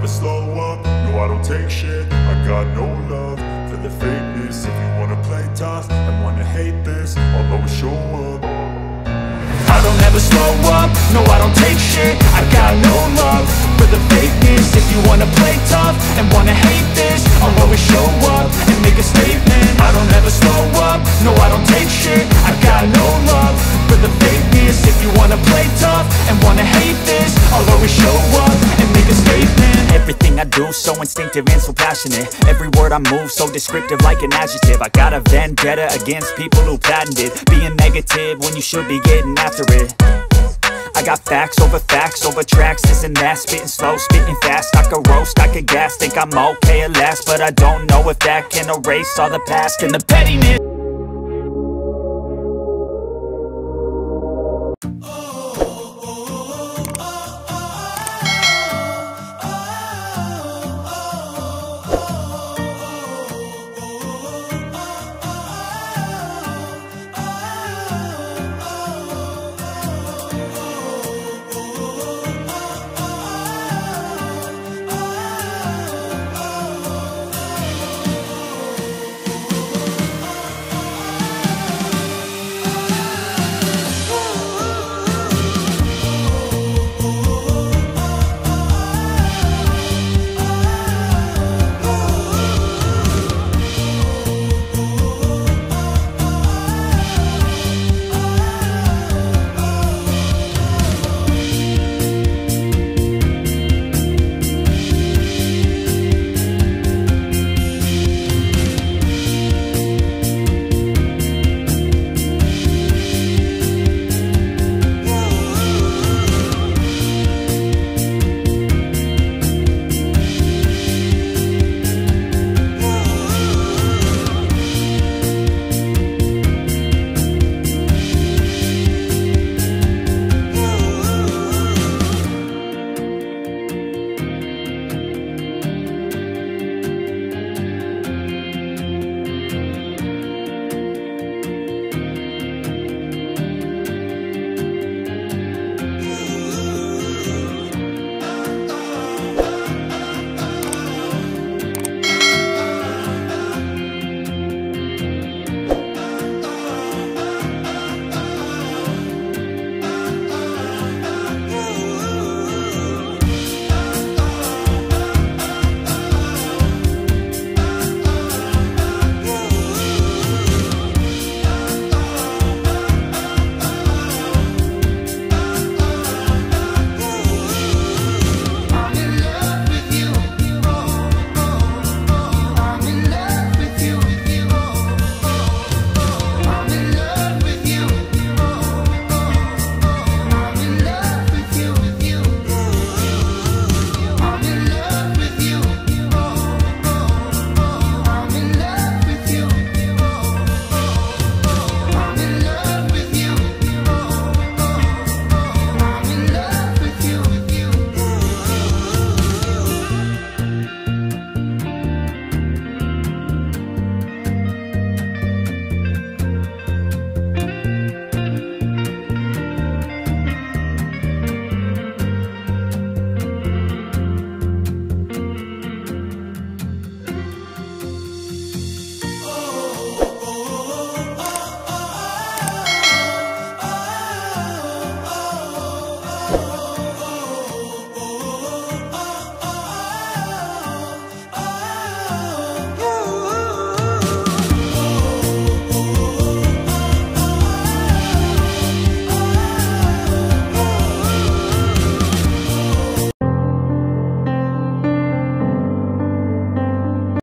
never slow up, no I don't take shit. I got no love for the fakeness. If you wanna play tough and wanna hate this, I'll always show up. I don't ever slow up, no I don't take shit. I got no love for the fakeness. If you wanna play tough and wanna hate this, I'll always show up and make a statement. I don't ever slow up, no I don't take shit. I got no love for the fakeness. If you wanna play tough and wanna hate this, I'll always show up and make a statement. Everything I do so instinctive and so passionate. Every word I move so descriptive like an adjective. I got a vendetta against people who patented being negative when you should be getting after it. I got facts over tracks, this and that. Spitting slow, spitting fast. I could roast, I could gas. Think I'm okay at last, but I don't know if that can erase all the past and the pettiness.